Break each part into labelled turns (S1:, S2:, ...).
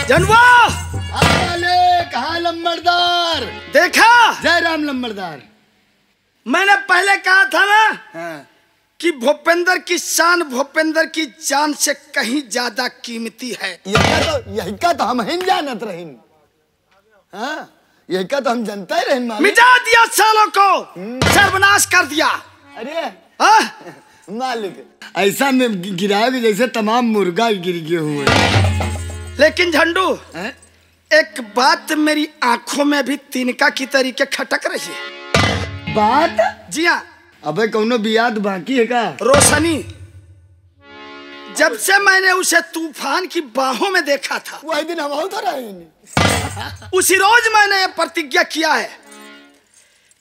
S1: जनवा
S2: कहा लंबड़दार?
S1: देखा
S2: जय राम लंबड़दार।
S1: मैंने पहले कहा था ना
S2: हाँ।
S1: कि भूपेंद्र की शान भूपेंद्र की जान से कहीं ज्यादा कीमती है।
S2: यही का तो हम ही जानत रहीन। हाँ, यही का तो हम जनता ही रहीन।
S1: मिटा दिया सालों को, सर्वनाश कर दिया।
S2: अरे
S1: मालिक
S2: ऐसा में गिराओगे जैसे तमाम मुर्गा गिर गए हुए।
S1: लेकिन झंडू एक बात मेरी आंखों में भी तिनका की तरीके खटक रही है।
S2: बात?
S1: जी हाँ।
S2: अबे कौनो बियाद बाकी है का?
S1: रोशनी, जब से मैंने उसे तूफान की बाहों में देखा था
S2: वही दिन हम तो रहे।
S1: उसी रोज मैंने ये प्रतिज्ञा किया है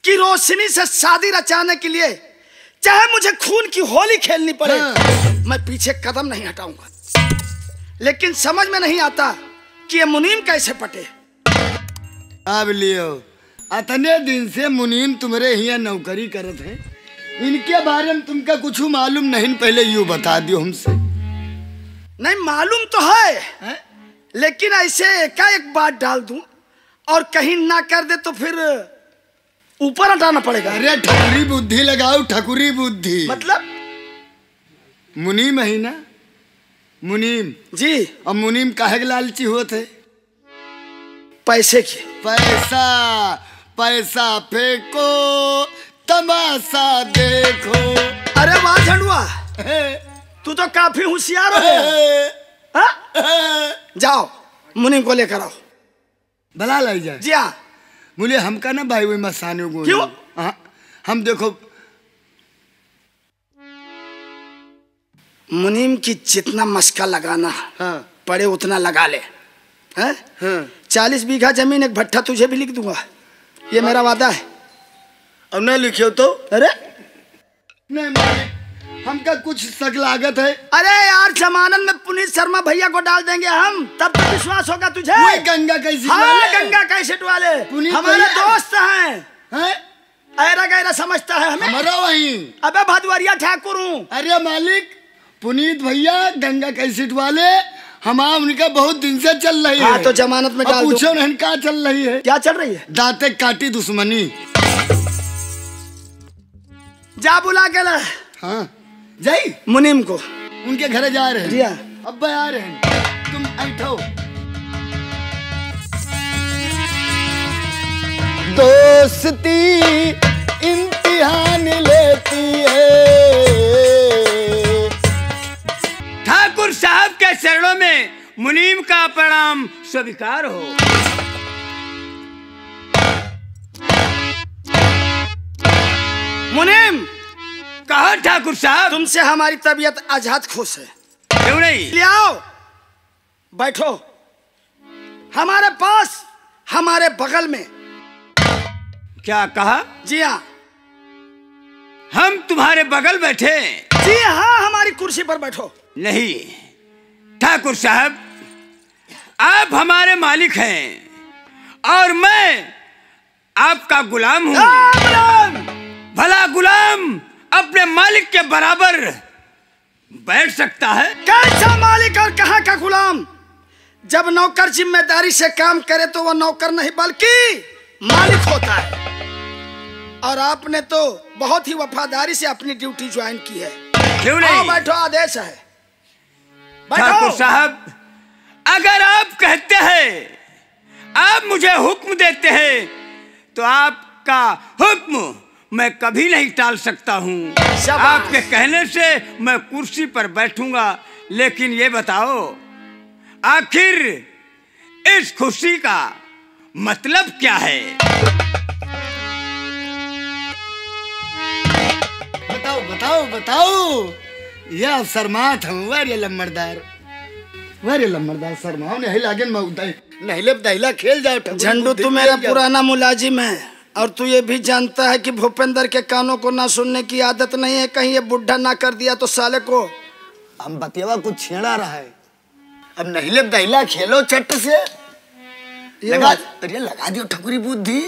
S1: कि रोशनी से शादी रचाने के लिए चाहे मुझे खून की होली खेलनी पड़े, मैं पीछे कदम नहीं हटाऊंगा। लेकिन समझ में नहीं आता कि ये मुनीम कैसे पटे।
S2: अब लियो, अतने दिन से मुनीम तुम्हारे यहाँ नौकरी करत हैं, इनके बारे में तुमका कुछ मालूम नहीं? पहले यूँ बता दियो हमसे।
S1: नहीं मालूम तो है? लेकिन ऐसे एकाएक बात डाल दूं और कहीं ना कर दे तो फिर ऊपर हटाना पड़ेगा।
S2: अरे ठकुरी बुद्धि लगाओ, ठकुरी बुद्धि।
S1: मतलब
S2: मुनीम है ना? मुनीम
S1: जी।
S2: अब मुनीम काहे के लालची होते?
S1: पैसे की।
S2: पैसा पैसा फेंको तमाशा देखो।
S1: अरे वाह झंडुआ, तू तो काफी होशियार हो। जाओ मुनीम को लेकर आओ।
S2: भला लाई जाए।
S1: जी हाँ।
S2: मुझे हमका ना भाई वही मसाने को।
S1: क्यों?
S2: हम देखो
S1: मुनीम की जितना मस्का लगाना पड़े उतना लगा ले। 40 बीघा जमीन एक भट्ठा तुझे भी लिख दूंगा, ये मेरा वादा है।
S2: अब न लिखियो तो?
S1: अरे
S2: नहीं मालिक, हमका कुछ सक लागत है।
S1: अरे यार जमानत में पुनीत शर्मा भैया को डाल देंगे हम, तब तो विश्वास होगा तुझे।
S2: गंगा कैसे?
S1: हाँ गंगा कैसेट वाले हमारे दोस्त हैं। ऐरा गैरा समझता है हमें।
S2: हमारा वही।
S1: अबे भदवरिया ठाकुर हूँ।
S2: अरे मालिक, पुनीत भैया गंगा कैसेट वाले हमारा उनका बहुत दिन से चल रही है।
S1: हाँ तो जमानत में डाल दो।
S2: पूछो नहीं क्या चल रही है?
S1: क्या चल रही है?
S2: दांते काटी दुश्मनी।
S1: जा बुला के ला।
S2: हाँ जाई
S1: मुनीम को,
S2: उनके घर जा रहे हैं।
S1: जी हाँ।
S2: अब आ रहे हैं, तुम बैठो। दोस्ती इम्तिहान लेती है।
S3: ठाकुर साहब के चरणों में मुनीम का प्रणाम स्वीकार हो।
S1: मुनीम।
S3: कहा ठाकुर साहब?
S1: तुमसे हमारी तबीयत आजाद खुश है।
S3: क्यों नहीं?
S1: ले आओ, बैठो हमारे पास, हमारे बगल में।
S3: क्या कहा?
S1: जी हाँ।
S3: हम तुम्हारे बगल बैठे?
S1: जी हाँ, हमारी कुर्सी पर बैठो।
S3: नहीं ठाकुर साहब, आप हमारे मालिक हैं और मैं आपका गुलाम हूँ।
S1: गुलाम।
S3: भला गुलाम अपने मालिक के बराबर बैठ सकता है?
S1: कैसा मालिक और कहाँ का गुलाम? जब नौकर जिम्मेदारी से काम करे तो वो नौकर नहीं बल्कि मालिक होता है। और आपने तो बहुत ही वफादारी से अपनी ड्यूटी ज्वाइन की है।
S3: क्यों नहीं?
S1: बैठो, आदेश है।
S3: ठाकुर साहब, अगर आप कहते हैं, आप मुझे हुक्म देते हैं, तो आपका हुक्म मैं कभी नहीं टाल सकता हूँ। आपके कहने से मैं कुर्सी पर बैठूंगा। लेकिन ये बताओ, आखिर इस खुशी का मतलब क्या है?
S2: बताओ बताओ बताओ। यह शर्मात हम वारे लम्बड़दार, वारे लम्बड़दार शर्माओ नहीं लागे। नहीं ले दहला खेल जाओ।
S1: झंडू तू मेरा पुराना मुलाजिम है और तू ये भी जानता है कि भूपेंद्र के कानों को ना सुनने की आदत नहीं है। कहीं ये बुढ़ा ना कर दिया तो साले को।
S2: हम बतियावा कुछ छेड़ा रहा है। अब नहीं ले दहला खेलो चट से। लगा दियो ठकुरी बुद्धि।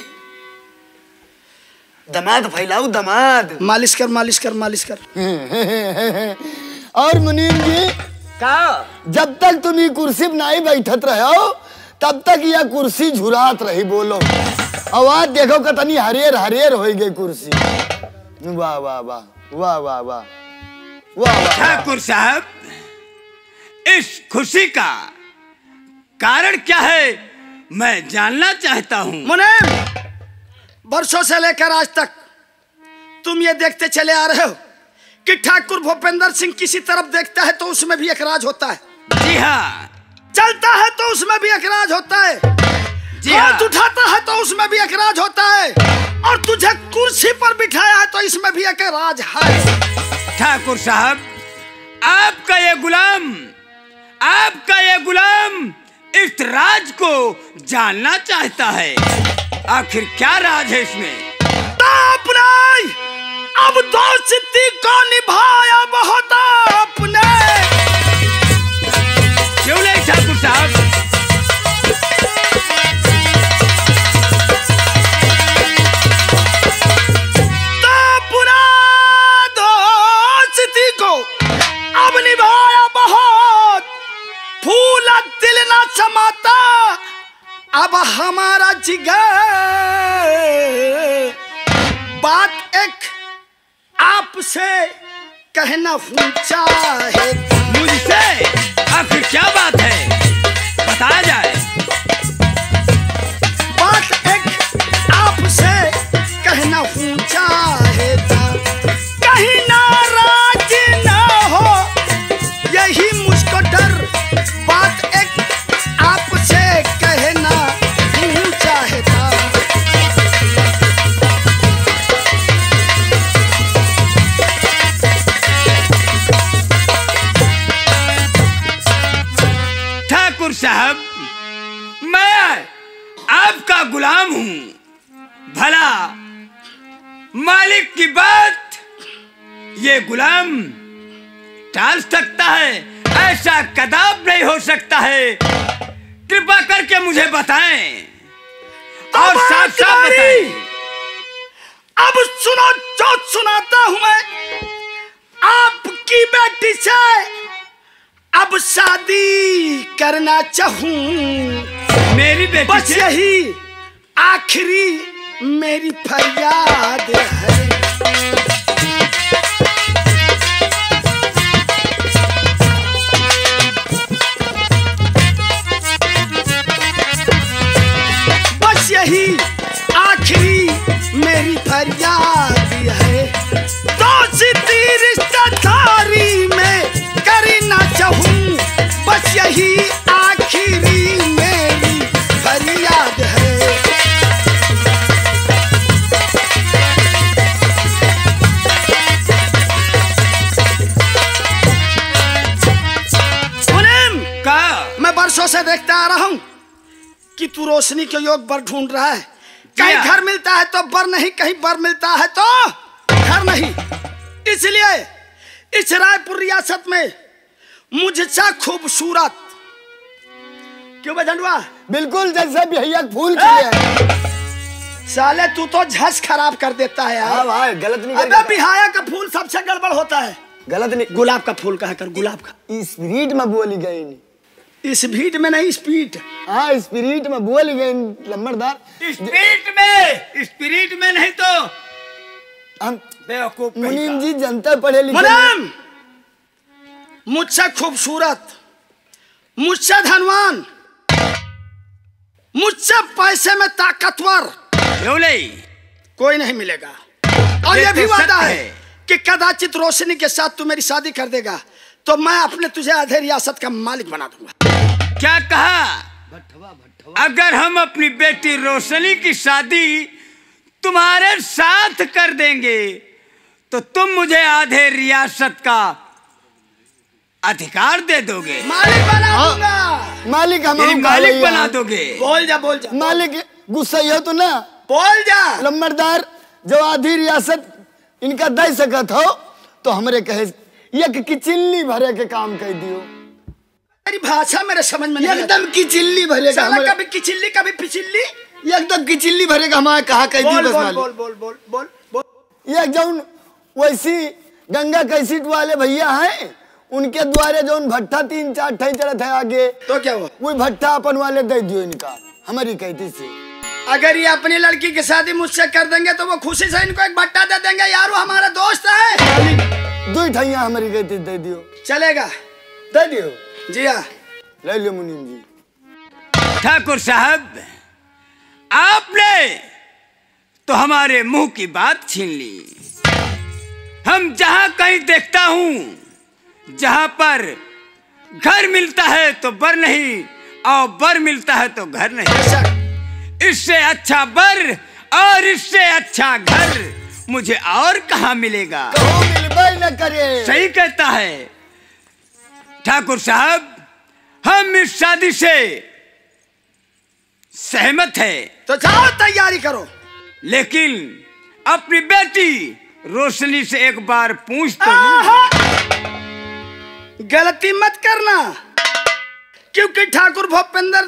S2: दमाद फैलाऊ, दमाद।
S1: मालिश कर मालिश कर मालिश कर।
S2: और मुनीम जी,
S3: का
S2: जब तक तुम ये कुर्सी में नहीं बैठत रहो तब तक यह कुर्सी झुरात रही। बोलो आवाज देखो कतनी हरियर हरियर हो गई कुर्सी। वाह वाह वाह वाह वाह वाह वाह।
S3: ठाकुर साहब, इस खुशी का कारण क्या है मैं जानना चाहता हूँ।
S1: मुनीम, वर्षों से लेकर आज तक तुम ये देखते चले आ रहे हो कि ठाकुर भूपेंद्र सिंह किसी तरफ देखता है तो उसमें भी एक राज होता है।
S3: जी हाँ।
S1: चलता है तो उसमें भी एक राज होता है।
S3: जी हाँ।
S1: हाथ उठाता है तो उसमें भी एक राज होता है, और तुझे कुर्सी पर बिठाया है तो इसमें भी एक राज है।
S3: ठाकुर साहब, आपका ये गुलाम इस राज को जानना चाहता है। आखिर क्या राज है इसमें?
S1: अब दोस्ती को निभाया बहुत आपने।
S3: क्यों नहीं ठाकुर साहब?
S1: दोस्ती को अब निभाया बहुत, फूला दिल ना समाता अब हमारा जिगर। बात एक आपसे कहना ऊंचा है।
S3: मुझसे? आखिर क्या बात है, बताया जाए।
S1: बात एक आपसे कहना ऊंचा है, कहीं नाराज ना हो यही मुझको डर। बात एक आपसे कहना ऊंचा है।
S3: ठाकुर साहब, मैं आपका गुलाम हूँ। भला मालिक की बात ये गुलाम टाल सकता है? ऐसा कदाप नहीं हो सकता है। कृपा करके मुझे बताएं और साफ साफ बताएं।
S1: अब सुनो जो सुनाता हूं मैं। आपकी बेटी से अब शादी करना चाहूं।
S3: मेरी बेटी
S1: बस
S3: से?
S1: यही आखिरी मेरी फरियाद है। बस यही आखिरी मेरी फरियाद है। दोस्ती रिश्तेदारी में करना चाहूं, बस यही आखिरी मेरी फरियाद है। मुनीम, मैं वर्षों से देखता आ रहा हूं कि तू रोशनी के योग बर ढूंढ रहा है। कहीं घर मिलता है तो बर नहीं, कहीं बर मिलता है तो घर नहीं। इसलिए इस रायपुर रियासत में मुझसे खूबसूरत क्यों बजंडवा?
S2: बिल्कुल जैसे भैया फूल खिले।
S1: साले तू तो झस खराब कर देता है यार।
S2: हाँ भाई, गलत नहीं
S1: अबे बिहाया का फूल सबसे गड़बड़ होता है।
S2: गलत नहीं।
S1: गुलाब का फूल कहा कर, गुलाब का।
S2: स्पिरिट में बोली गई नहीं।
S1: इस भीट में नहीं, स्पीड।
S2: हाँ स्पिरिट में बोली गई लंबरदार।
S3: स्पिरिट में नहीं तो
S2: हम
S3: बेवकूफ।
S2: मुनीम जी जनता पढ़े लिखे।
S1: मुनीम, मुझसे खूबसूरत, मुझसे धनवान, मुझसे पैसे में ताकतवर
S3: क्यों नहीं?
S1: कोई नहीं मिलेगा। और ये भी वादा है कि कदाचित रोशनी के साथ तू मेरी शादी कर देगा तो मैं अपने तुझे आधे रियासत का मालिक बना दूंगा।
S3: क्या कहा? अगर हम अपनी बेटी रोशनी की शादी तुम्हारे साथ कर देंगे तो तुम मुझे आधे रियासत का अधिकार दे दोगे।
S1: मालिक बना दूंगा।
S2: मालिक हम
S3: मालिक बना दोगे।
S1: बोल जा, बोल जा।
S2: मालिक गुस्सा हो तो ना
S1: बोल जा।
S2: लंबरदार, जो आधी रियासत इनका दे सकत हो तो हमरे कहे एक की चिल्ली भरे के काम कर दियो।
S1: मेरी भाषा मेरे समझ में नहीं
S2: एकदम की चिल्ली भरे का।
S1: कभी किचिल्ली कभी पिचिल्ली।
S2: एकदम की चिल्ली भरे का हमारा कहा कह दी। बस
S1: बोल बोल बोल बोल बोल बोल।
S2: ये जौन वैसी गंगा कैसेट वाले भैया हैं उनके द्वारे जो भट्टा 3-4 ठे चढ़त है आगे,
S1: तो क्या हुआ?
S2: वो भट्टा अपन वाले दे दियो इनका, हमारी कहती से।
S1: अगर ये अपनी लड़की की शादी मुझसे कर देंगे तो वो खुशी से इनको एक भट्टा दे देंगे। यार वो हमारा दोस्त है।
S2: 2 ठैया हमारी कहती दे दियो।
S1: चलेगा?
S2: दे दियो।
S1: जी हाँ,
S2: ले लियो मुनीम जी।
S3: ठाकुर साहब, आपने तो हमारे मुंह की बात छीन ली। हम जहां कहीं देखता हूं, जहां पर घर मिलता है तो बर नहीं, और बर मिलता है तो घर नहीं। इससे अच्छा बर और इससे अच्छा घर मुझे और कहां मिलेगा?
S2: कहो मिलबे न करे।
S3: सही कहता है ठाकुर साहब, हम इस शादी से सहमत है।
S1: तो जाओ तैयारी करो।
S3: लेकिन अपनी बेटी रोशनी से एक बार पूछ तो लूं।
S1: गलती मत करना, क्योंकि ठाकुर भूपेंद्र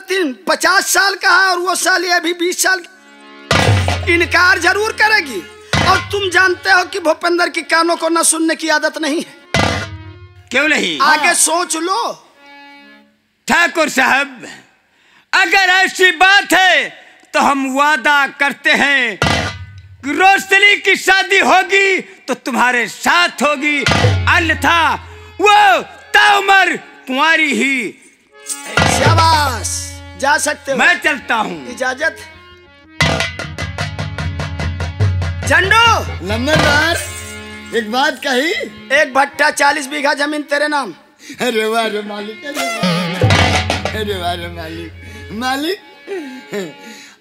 S1: 50 साल का है और वो साली अभी 20 साल की। इनकार जरूर करेगी, और तुम जानते हो कि भूपेंद्र की कानों को न सुनने की आदत नहीं है।
S3: क्यों नहीं?
S1: आगे सोच लो।
S3: ठाकुर साहब, अगर ऐसी बात है तो हम वादा करते हैं कि रोशनी की शादी होगी तो तुम्हारे साथ होगी, अन्यथा वो ताउमर तुम्हारी ही।
S1: शाबाश, जा सकते हो।
S3: मैं चलता हूँ।
S1: इजाजत। झंडू,
S2: नंबरदार, एक बात कही।
S1: एक भट्टा 40 बीघा जमीन तेरे नाम।
S2: अरे वाह रे मालिक, अरे वाह रे मालिक। मालिक,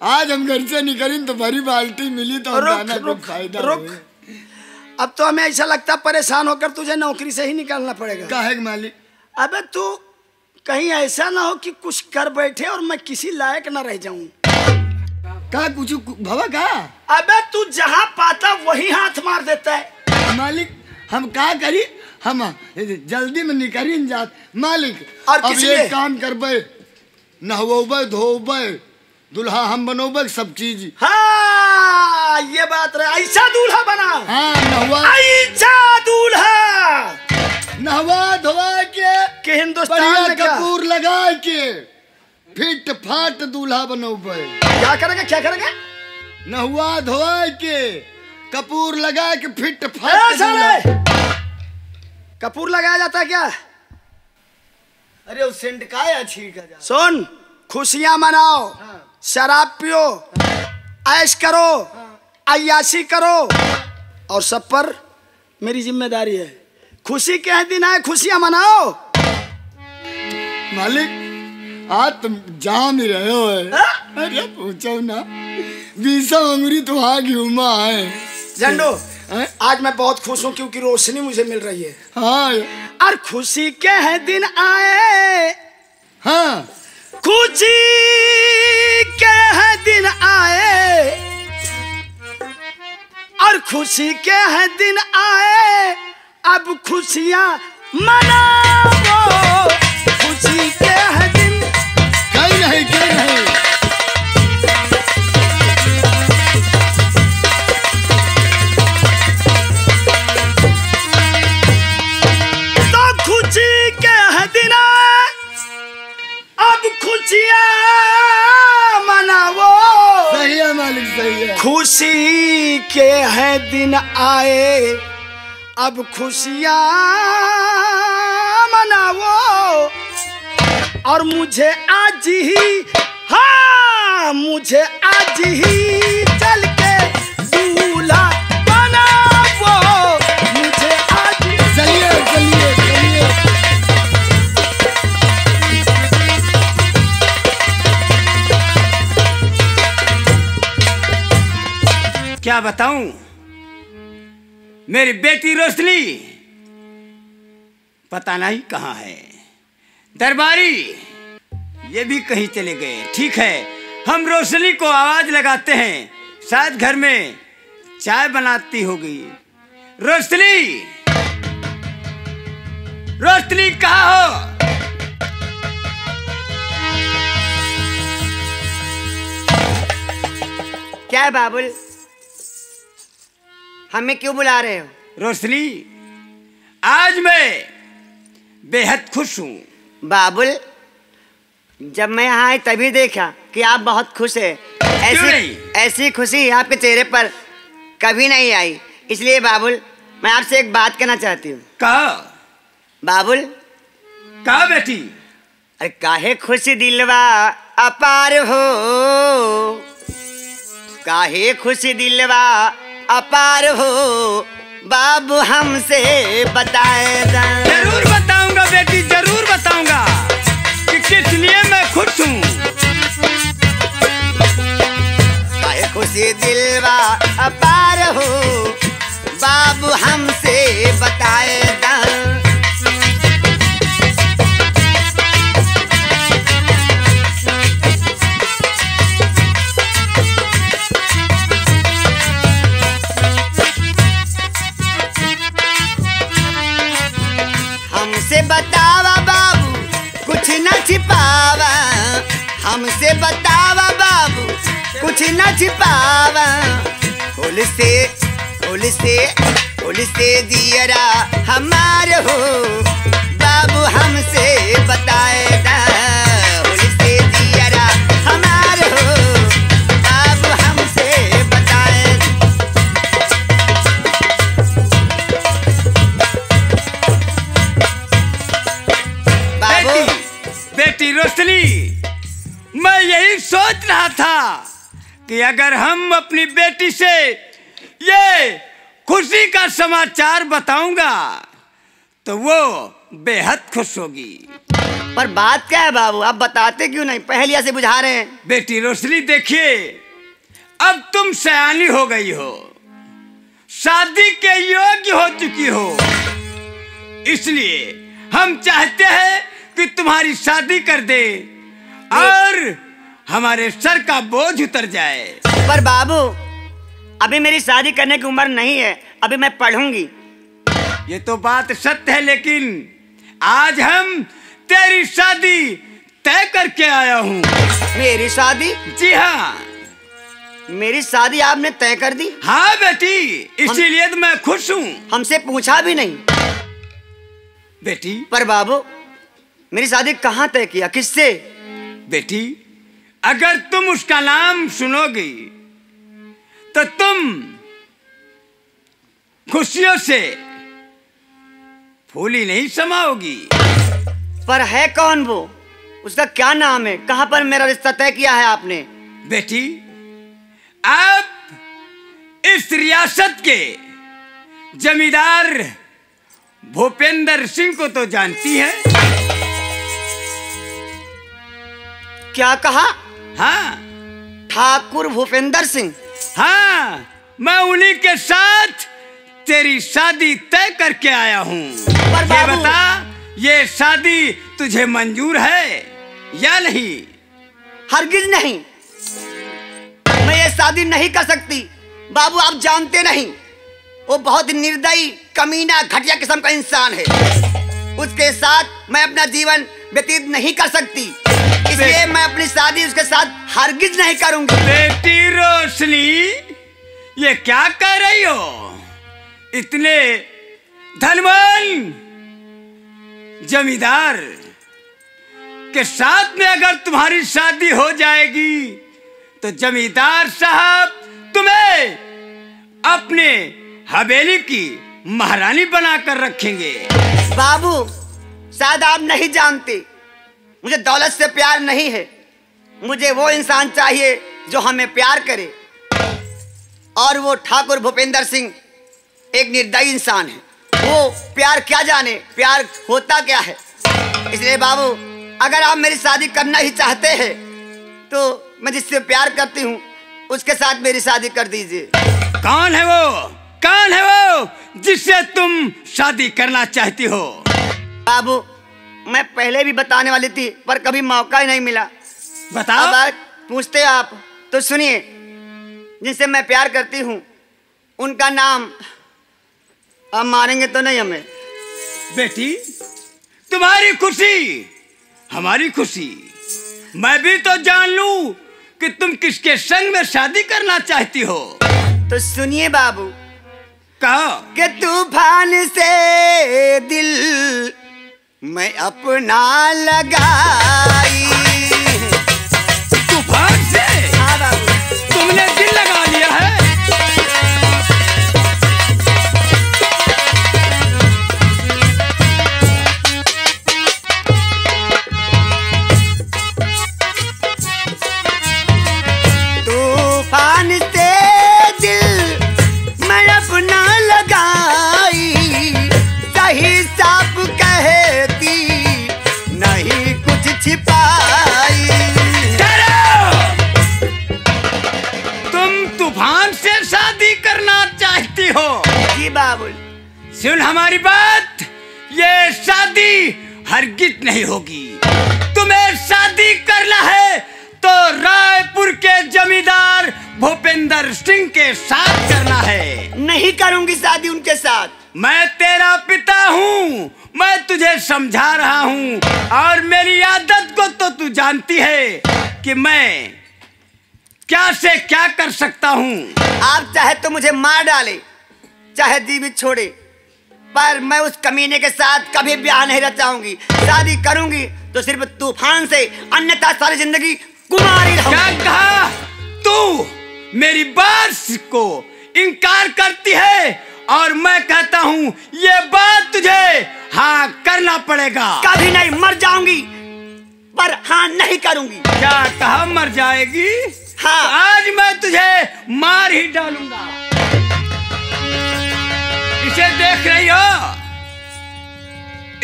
S2: आज हम घर से निकलें तो भरी बाल्टी मिली तो
S1: रुक,
S2: फायदा
S1: रुक। अब तो हमें ऐसा लगता परेशान होकर तुझे नौकरी से ही निकालना पड़ेगा।
S2: काहे मालिक?
S1: अबे तू कहीं ऐसा ना हो कि कुछ कर बैठे और मैं किसी लायक ना रह जाऊं।
S2: का कुछ भवा का?
S1: अबे तू जहां पाता वही हाथ मार देता है।
S2: मालिक, हम का करी? हम जल्दी में निकली जात मालिक।
S1: और
S2: अब ये काम करबे, नहवोबे धोबे, दुल्हा हम बनोबे, सब चीज।
S1: हाँ, ये बात रहे। ऐसा दूल्हा बना।
S2: हाँ, नहवा,
S1: ऐसा दूल्हा
S2: नहवा धोवा के
S1: हिंदुस्तान में
S2: कपूर लगा के फिट फाट दूल्हा बनोबे।
S1: क्या करेगा? क्या करेगा?
S2: नहवा धोवा के कपूर लगा के फिट फाट दूल्हा।
S1: कपूर लगाया जाता है क्या?
S2: अरे वो सेंट का है ठीक है।
S1: सुन, खुशियां मनाओ, शराब पियो, ऐश करो, अय्याशी करो, और सब पर मेरी जिम्मेदारी है। खुशी के दिन आए, खुशियां मनाओ।
S2: मालिक, आज तुम जाम ही रहे हो है? अरे पूछो ना, 20 अंगुरी तो आगे हुआ है।
S1: झंडू, आज मैं बहुत खुश हूँ क्योंकि रोशनी मुझे मिल रही है।
S2: हाँ,
S1: और खुशी के हैं दिन आए।
S2: हाँ,
S1: खुशी के हैं दिन आए, और खुशी के हैं दिन आए, अब खुशियां मनाओ। खुशी के हैं दिन।
S2: कहीं नहीं, कहीं नहीं।
S1: तो खुशी के हैं दिन आए, अब खुशियां मनाओ।
S2: सही है मालिक, सही है।
S1: खुशी के हैं दिन आए, अब खुशियां मनाओ। और मुझे आज ही, हाँ, मुझे आज ही चल के दूल्हा बनाओ। मुझे आज।
S2: चलिए चलिए चलिए।
S3: क्या बताऊं, मेरी बेटी रोशनी पता नहीं कहाँ है। दरबारी ये भी कहीं चले गए। ठीक है, हम रोशनी को आवाज लगाते हैं, शायद घर में चाय बनाती होगी। रोशनी, रोशनी कहाँ हो?
S4: क्या है बाबुल, हमें क्यों बुला रहे हो?
S3: रोशनी, आज मैं बेहद खुश हूँ।
S4: बाबुल, जब मैं यहाँ आई तभी देखा कि आप बहुत खुश है। ऐसी खुशी आपके चेहरे पर कभी नहीं आई। इसलिए बाबुल, मैं आपसे एक बात कहना चाहती हूँ।
S3: कहा
S4: बाबुल।
S3: कहा बेटी।
S4: अरे काहे खुशी दिलवा अपार हो, काहे खुशी दिलवा अपार हो, बाबू हमसे बताए।
S3: जरूर बताऊंगा बेटी, जरूर बताऊंगा कि किस लिए मैं खुश हूँ।
S4: काहे खुशी दिलवा अपार हो, बाबू हमसे बताए। हमसे बतावा बाबू, कुछ न छिपावा। हमसे बतावा बाबू, कुछ न छिपावा। फूल से दियरा हमार हो, बाबू हमसे बताएगा। फूल से दियरा हमार हो, बाबू हमसे बताएगा।
S3: बेटी रोशनी, मैं यही सोच रहा था कि अगर हम अपनी बेटी से ये खुशी का समाचार बताऊंगा तो वो बेहद खुश होगी।
S4: पर बात क्या है बाबू, आप बताते क्यों नहीं? पहलिया से बुझा रहे हैं।
S3: बेटी रोशनी देखिए, अब तुम सयानी हो गई हो, शादी के योग्य हो चुकी हो, इसलिए हम चाहते हैं कि तुम्हारी शादी कर दे और हमारे सर का बोझ उतर जाए।
S4: पर बाबू, अभी मेरी शादी करने की उम्र नहीं है, अभी मैं पढ़ूंगी।
S3: ये तो बात सत्य है, लेकिन आज हम तेरी शादी तय करके आया हूँ।
S4: मेरी शादी?
S3: जी हाँ,
S4: मेरी शादी आपने तय कर दी?
S3: हाँ बेटी, इसीलिए तो मैं खुश हूँ।
S4: हमसे पूछा भी नहीं
S3: बेटी।
S4: पर बाबू, मेरी शादी कहाँ तय किया, किससे?
S3: बेटी, अगर तुम उसका नाम सुनोगी तो तुम खुशियों से फूली नहीं समाओगी।
S4: पर है कौन वो? उसका क्या नाम है? कहाँ पर मेरा रिश्ता तय किया है आपने?
S3: बेटी, आप इस रियासत के जमींदार भूपेंद्र सिंह को तो जानती हैं।
S4: क्या कहा?
S3: हाँ,
S4: ठाकुर भूपेंद्र सिंह।
S3: हाँ, मैं उन्हीं के साथ तेरी शादी तय करके आया हूँ। ये बता, ये शादी तुझे मंजूर है या नहीं?
S4: हरगिज नहीं, मैं ये शादी नहीं कर सकती। बाबू, आप जानते नहीं, वो बहुत निर्दयी, कमीना, घटिया किस्म का इंसान है। उसके साथ मैं अपना जीवन व्यतीत नहीं कर सकती, इसलिए मैं अपनी शादी उसके साथ हरगिज नहीं करूंगी।
S3: बेटी रोशनी, ये क्या कह रही हो? इतने धनवान जमींदार के साथ में अगर तुम्हारी शादी हो जाएगी तो जमींदार साहब तुम्हें अपने हवेली की महारानी बनाकर रखेंगे।
S4: बाबू, शायद आप नहीं जानते, मुझे दौलत से प्यार नहीं है। मुझे वो इंसान चाहिए जो हमें प्यार करे, और वो ठाकुर भूपेंद्र सिंह एक निर्दयी इंसान है। वो प्यार क्या जाने, प्यार होता क्या है। इसलिए बाबू, अगर आप मेरी शादी करना ही चाहते हैं तो मैं जिससे प्यार करती हूँ उसके साथ मेरी शादी कर दीजिए।
S3: कौन है वो? कौन है वो जिससे तुम शादी करना चाहती हो?
S4: बाबू, मैं पहले भी बताने वाली थी पर कभी मौका ही नहीं मिला।
S3: बताओ।
S4: अब पूछते आप तो सुनिए। जिनसे मैं प्यार करती हूँ उनका नाम, आप मारेंगे तो नहीं हमें?
S3: बेटी, तुम्हारी खुशी हमारी खुशी। मैं भी तो जान लूं कि तुम किसके संग में शादी करना चाहती हो।
S4: तो सुनिए बाबू,
S3: कहो।
S4: कि तूफान से दिल मैं अपना लगाई।
S3: तूफान से
S4: हाँ बाबू।
S3: तुमने दिल लगा लिया है।
S4: तूफान से दिल मैं अपना लगाई, सही साफ कहती नहीं कुछ छिपाई।
S3: तुम तूफान से शादी करना चाहती हो?
S4: जी बाबू।
S3: सुन हमारी बात, ये शादी हरगिज नहीं होगी। तुम्हें शादी करना है तो रायपुर के जमींदार भूपेंद्र सिंह के साथ करना है।
S4: नहीं करूंगी शादी उनके साथ।
S3: मैं तेरा पिता हूँ, मैं तुझे समझा रहा हूँ, और मेरी आदत को तो तू जानती है कि मैं क्या से क्या कर सकता हूँ।
S4: आप चाहे तो मुझे मार डाले, चाहे जीवित छोड़े, पर मैं उस कमीने के साथ कभी ब्याह नहीं रचाऊंगी। शादी करूंगी तो सिर्फ तूफान से, अन्यथा सारी जिंदगी कुमारी रहूंगी।
S3: क्या कहा तू? मेरी बात को इनकार करती है, और मैं कहता हूँ ये बात तुझे हाँ करना पड़ेगा।
S4: कभी नहीं, मर जाऊंगी पर हाँ नहीं करूंगी।
S3: क्या कहा मर जाएगी?
S4: हाँ।
S3: आज मैं तुझे मार ही डालूंगा। इसे देख रही हो?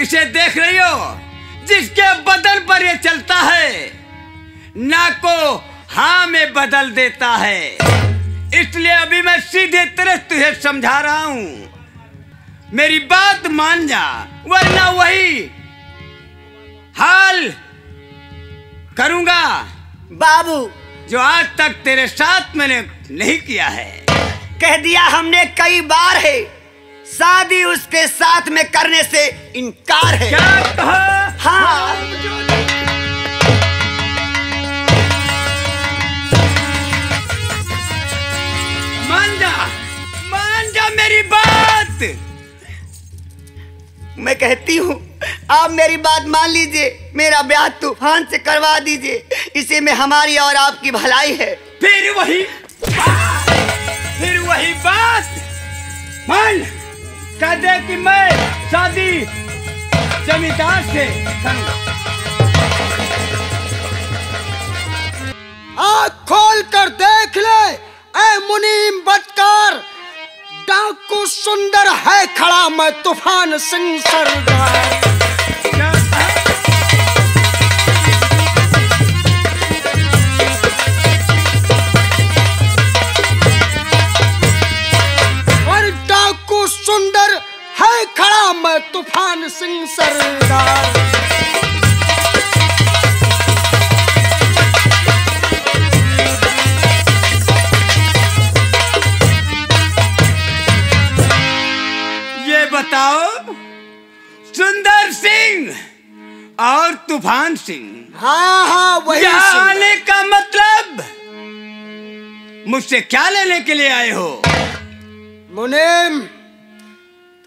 S3: इसे देख रही हो? जिसके बदन पर ये चलता है ना को हाँ में बदल देता है। इसलिए अभी मैं सीधे तरह तुझे समझा रहा हूं, मेरी बात मान जा, वरना वही हाल करूंगा
S4: बाबू
S3: जो आज तक तेरे साथ मैंने नहीं किया है।
S4: कह दिया हमने कई बार है, शादी उसके साथ में करने से इनकार है।
S3: क्या कहा?
S4: हाँ।
S3: मान जा मेरी बात।
S4: मैं कहती हूँ आप मेरी बात मान लीजिए, मेरा ब्याह तूफान से करवा दीजिए, इसी में हमारी और आपकी भलाई है।
S3: फिर वही बात मान, कह दे कि मैं शादी जमींदार से करूंगा।
S1: आँख खोल कर देख ले ऐ मुनीम बदकार, डाकू सुंदर है खड़ा, मैं तूफान सिंह सरदार। और डाकू सुंदर है खड़ा, मैं तूफान सिंह सरदार।
S3: बताओ, सुंदर सिंह और तूफान सिंह,
S1: हाँ वही
S3: आने का मतलब मुझसे क्या लेने के लिए आए हो?
S1: मुनीम,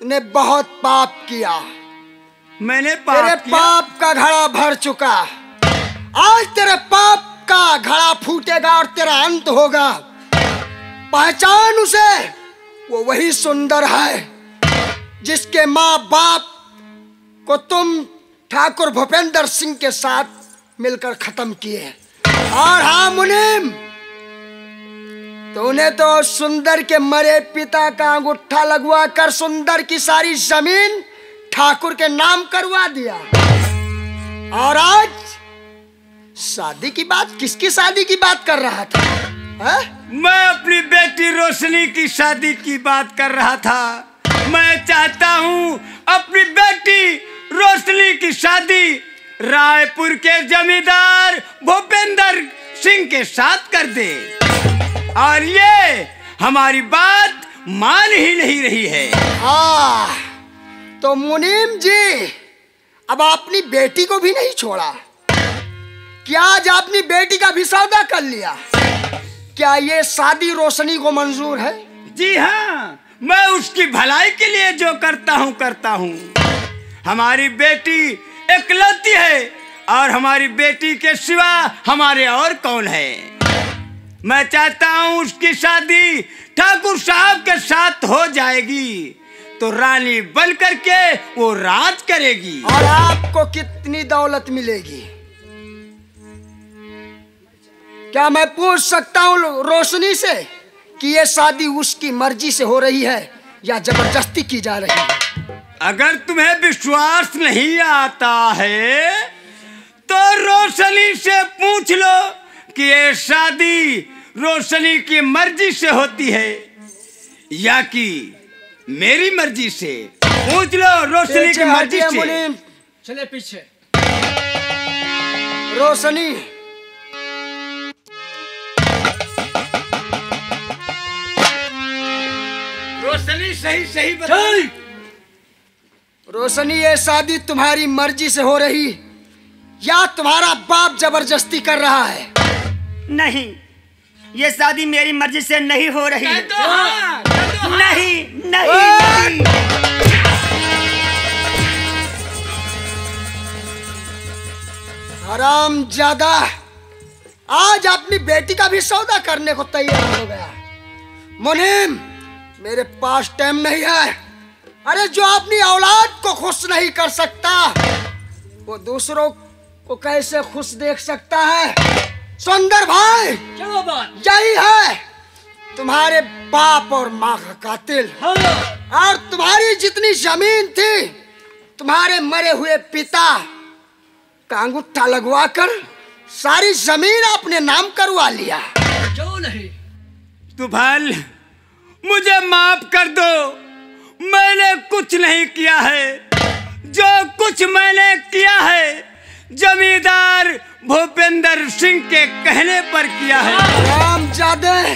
S1: तूने बहुत पाप किया।
S3: मैंने पाप
S1: तेरे
S3: किया?
S1: पाप का घड़ा भर चुका, आज तेरे पाप का घड़ा फूटेगा और तेरा अंत होगा। पहचान उसे, वो वही सुंदर है जिसके माँ बाप को तुम ठाकुर भूपेंद्र सिंह के साथ मिलकर खत्म किए। और हाँ मुनीम, तूने तो सुंदर के मरे पिता का अंगूठा लगवा कर सुंदर की सारी जमीन ठाकुर के नाम करवा दिया। और आज शादी की बात, किसकी शादी की बात कर रहा था? है?
S3: मैं अपनी बेटी रोशनी की शादी की बात कर रहा था। मैं चाहता हूँ अपनी बेटी रोशनी की शादी रायपुर के जमींदार भूपेंद्र सिंह के साथ कर दे, और ये हमारी बात मान ही नहीं रही है।
S1: हाँ, तो मुनीम जी अब अपनी बेटी को भी नहीं छोड़ा? क्या आज अपनी बेटी का भी सौदा कर लिया? क्या ये शादी रोशनी को मंजूर है?
S3: जी हाँ, मैं उसकी भलाई के लिए जो करता हूँ हमारी बेटी इकलौती है और हमारी बेटी के सिवा हमारे और कौन है। मैं चाहता हूँ उसकी शादी ठाकुर साहब के साथ हो जाएगी तो रानी बन करके वो राज करेगी।
S1: और आपको कितनी दौलत मिलेगी? क्या मैं पूछ सकता हूँ रोशनी से कि ये शादी उसकी मर्जी से हो रही है या जबरदस्ती की जा रही है?
S3: अगर तुम्हें विश्वास नहीं आता है तो रोशनी से पूछ लो कि ये शादी रोशनी की मर्जी से होती है या कि मेरी मर्जी से। पूछ लो रोशनी की मर्जी से।
S1: चले पीछे। रोशनी,
S3: रोशनी सही सही बता।
S1: रोशनी, ये शादी तुम्हारी मर्जी से हो रही या तुम्हारा बाप जबरदस्ती कर रहा है?
S4: नहीं, ये शादी मेरी मर्जी से नहीं हो रही है। नहीं नहीं नहीं।
S1: हरामजादा, आज अपनी बेटी का भी सौदा करने को तैयार हो गया। मुनीम, मेरे पास टाइम नहीं है। अरे जो अपनी औलाद को खुश नहीं कर सकता वो दूसरों को कैसे खुश देख सकता है? सुंदर भाई,
S5: क्या बात?
S1: यही है तुम्हारे बाप और माँ का कातिल। और तुम्हारी जितनी जमीन थी तुम्हारे मरे हुए पिता का अंगूठा लगवा कर सारी जमीन अपने नाम करवा लिया।
S5: क्यों नहीं?
S3: तुफान, मुझे माफ कर दो, मैंने कुछ नहीं किया है। जो कुछ मैंने किया है जमींदार भूपेंद्र सिंह के कहने पर किया है।
S1: रामजादे,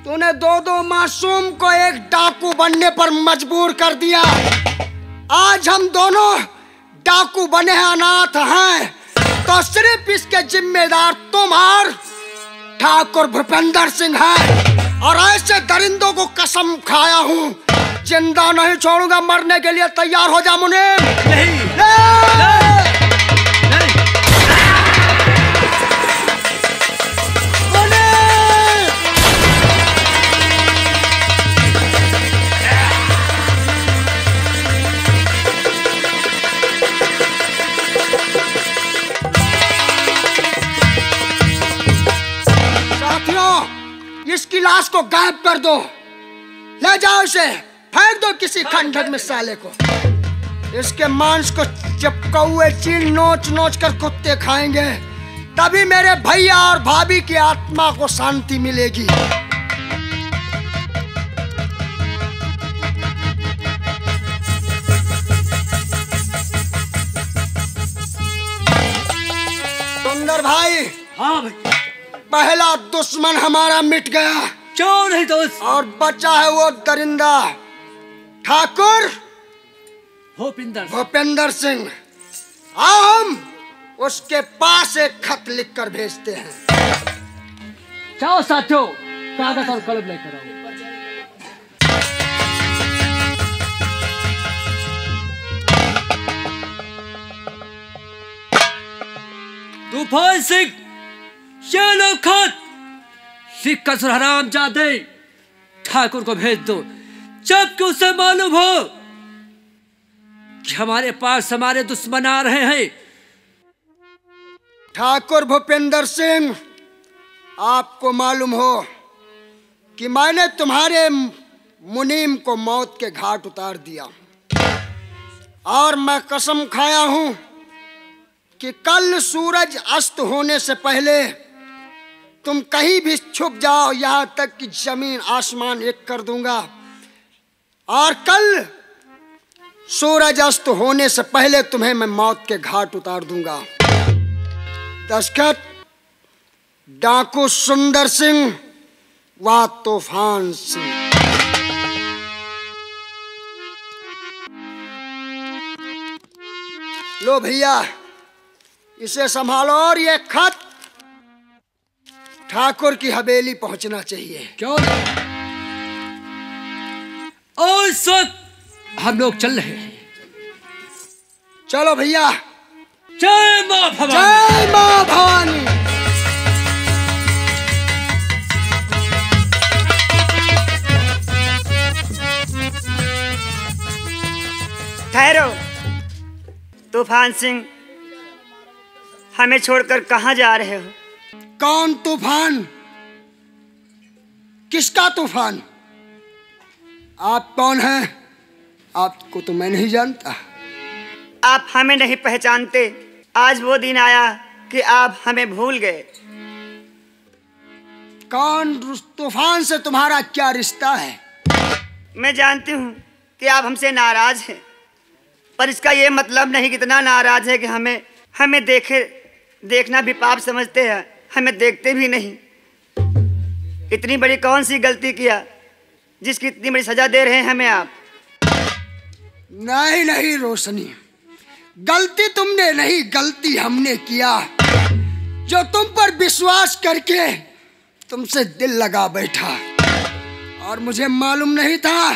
S1: तूने दो मासूम को एक डाकू बनने पर मजबूर कर दिया। आज हम दोनों डाकू बने हैं, अनाथ हैं, तो सिर्फ इसके जिम्मेदार तुम और ठाकुर भूपेंद्र सिंह हैं। और ऐसे दरिंदों को कसम खाया हूँ, जिंदा नहीं छोड़ूंगा। मरने के लिए तैयार हो जा मुनीम।
S3: नहीं,
S1: इसकी लाश को गायब कर दो, ले जाओ इसे, फेंक दो किसी खंडहर में साले को। इसके मांस को जब कौए चील नोच नोच कर कुत्ते खाएंगे तभी मेरे भैया और भाभी की आत्मा को शांति मिलेगी। सुंदर भाई,
S5: हाँ भाई।
S1: पहला दुश्मन हमारा मिट गया।
S5: क्यों नहीं दोस्त?
S1: और बचा है वो दरिंदा ठाकुर भूपेंद्र सिंह। हम उसके पास एक खत लिखकर भेजते हैं।
S5: जाओ साथियों, कागज और कलम लेकर आओ। तूफान सिंह, ये लो खत। सिख कसर हरामजादे, ठाकुर को भेज दो जबकि उसे मालूम हो कि हमारे पास हमारे दुश्मन आ रहे हैं।
S1: ठाकुर भूपेंद्र सिंह, आपको मालूम हो कि मैंने तुम्हारे मुनीम को मौत के घाट उतार दिया और मैं कसम खाया हूं कि कल सूरज अस्त होने से पहले तुम कहीं भी छुप जाओ, यहां तक कि जमीन आसमान एक कर दूंगा। और कल सूरज अस्त होने से पहले तुम्हें मैं मौत के घाट उतार दूंगा। दस्तखत डाकू सुंदर सिंह व तूफान सिंह। लो भैया, इसे संभालो और ये खत ठाकुर की हवेली पहुंचना चाहिए।
S5: क्यों नहीं? और इस वक्त हम लोग चल रहे हैं।
S1: चलो भैया।
S5: जय माँ भवानी।
S1: जय माँ भवानी।
S4: ठहरो। तूफान सिंह, हमें छोड़कर कहाँ जा रहे हो?
S1: कौन तूफान? किसका तूफान? आप कौन हैं? आपको तो मैं नहीं जानता।
S4: आप हमें नहीं पहचानते। आज वो दिन आया कि आप हमें भूल गए।
S1: कौन? तूफान से तुम्हारा क्या रिश्ता है?
S4: मैं जानती हूँ कि आप हमसे नाराज हैं, पर इसका ये मतलब नहीं कि इतना नाराज है कि हमें देखना भी पाप समझते हैं। हमें देखते भी नहीं। इतनी बड़ी कौन सी गलती किया जिसकी इतनी बड़ी सजा दे रहे हैं हमें आप?
S1: नहीं नहीं रोशनी, गलती तुमने नहीं, गलती हमने किया। जो तुम पर विश्वास करके तुमसे दिल लगा बैठा, और मुझे मालूम नहीं था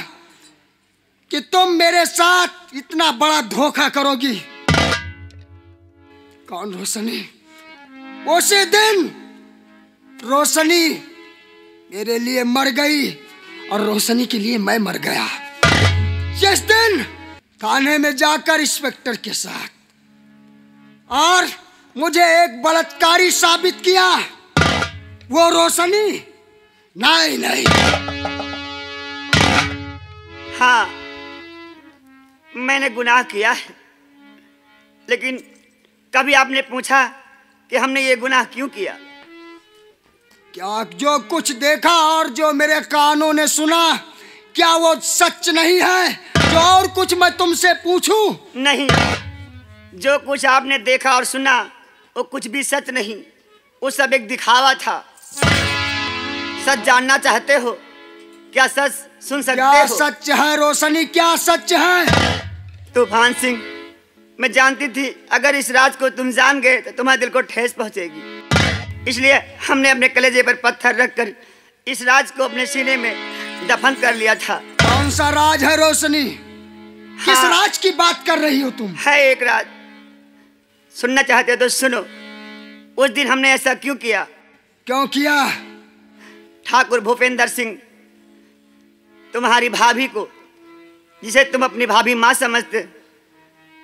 S1: कि तुम मेरे साथ इतना बड़ा धोखा करोगी। कौन रोशनी? उसी दिन रोशनी मेरे लिए मर गई और रोशनी के लिए मैं मर गया। जिस दिन थाने में जाकर इंस्पेक्टर के साथ और मुझे एक बलात्कारी साबित किया, वो रोशनी नहीं नहीं।
S4: हाँ, मैंने गुनाह किया है, लेकिन कभी आपने पूछा कि हमने ये गुनाह क्यों किया?
S1: क्या जो कुछ देखा और जो मेरे कानों ने सुना, क्या वो सच नहीं है? जो और कुछ मैं तुमसे पूछूं?
S4: नहीं, जो कुछ आपने देखा और सुना वो कुछ भी सच नहीं। वो सब एक दिखावा था। सच जानना चाहते हो? क्या सच सुन सकते
S1: क्या
S4: हो?
S1: सच है रोशनी? क्या सच है?
S4: तूफान सिंह, मैं जानती थी अगर इस राज को तुम जान गए तो तुम्हारे दिल को ठेस पहुंचेगी। इसलिए हमने अपने कलेजे पर पत्थर रखकर इस राज को अपने सीने में दफन कर लिया था।
S1: कौन सा राज है रोशनी? किस राज की बात कर रही हो तुम?
S4: है एक राज। सुनना चाहते हो तो सुनो। उस दिन हमने ऐसा क्यों किया?
S1: क्यों किया?
S4: ठाकुर भूपेंद्र सिंह तुम्हारी भाभी को, जिसे तुम अपनी भाभी माँ समझते,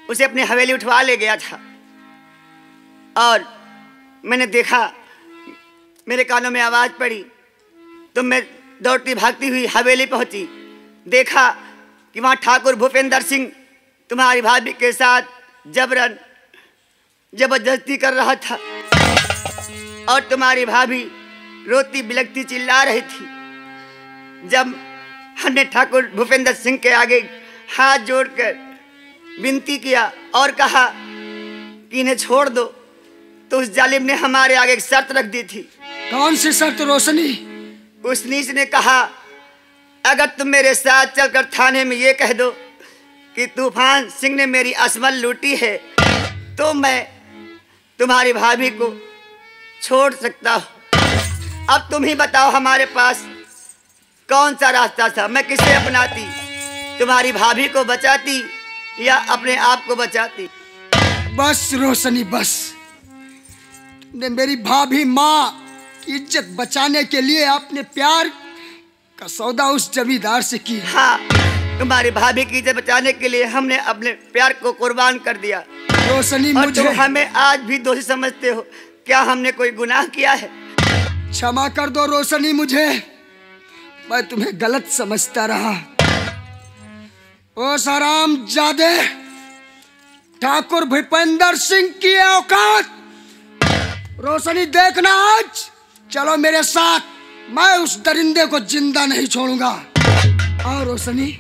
S4: उसे अपनी हवेली उठवा ले गया था। और मैंने देखा, मेरे कानों में आवाज पड़ी तो मैं दौड़ती भागती हुई हवेली पहुंची। देखा कि वहां ठाकुर भूपेंद्र सिंह तुम्हारी भाभी के साथ जबरदस्ती कर रहा था और तुम्हारी भाभी रोती बिलखती चिल्ला रही थी। जब हमने ठाकुर भूपेंद्र सिंह के आगे हाथ जोड़कर विनती किया और कहा कि इन्हें छोड़ दो, तो उस जालिम ने हमारे आगे एक शर्त रख दी थी।
S1: कौन सी शर्त रोशनी?
S4: उस नीच ने कहा, अगर तुम मेरे साथ चलकर थाने में ये कह दो कि तूफान सिंह ने मेरी असमत लूटी है, तो मैं तुम्हारी भाभी को छोड़ सकता हूँ। अब तुम ही बताओ, हमारे पास कौन सा रास्ता था? मैं किसे अपनाती? तुम्हारी भाभी को बचाती या अपने आप को बचाती?
S1: बस रोशनी बस, तुमने मेरी भाभी माँ की इज्जत बचाने के लिए अपने प्यार का सौदा उस जमींदार से की।
S4: हाँ, तुम्हारी भाभी की इज्जत बचाने के लिए हमने अपने प्यार को कुर्बान कर दिया।
S1: रोशनी
S4: और
S1: मुझे
S4: तुम हमें आज भी दोषी समझते हो। क्या हमने कोई गुनाह किया है?
S1: क्षमा कर दो रोशनी मुझे, मैं तुम्हें गलत समझता रहा। ओ सराम जादे, ठाकुर भूपेंद्र सिंह की औकात रोशनी देखना आज। चलो मेरे साथ, मैं उस दरिंदे को जिंदा नहीं छोड़ूंगा। और रोशनी?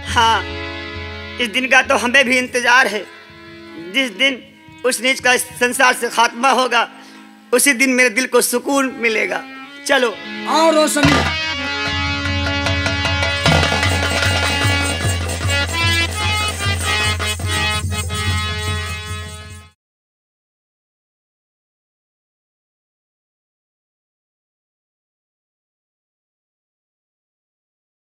S4: हाँ, इस दिन का तो हमें भी इंतजार है। जिस दिन उस नीच का इस संसार से खात्मा होगा, उसी दिन मेरे दिल को सुकून मिलेगा। चलो।
S1: और रोशनी?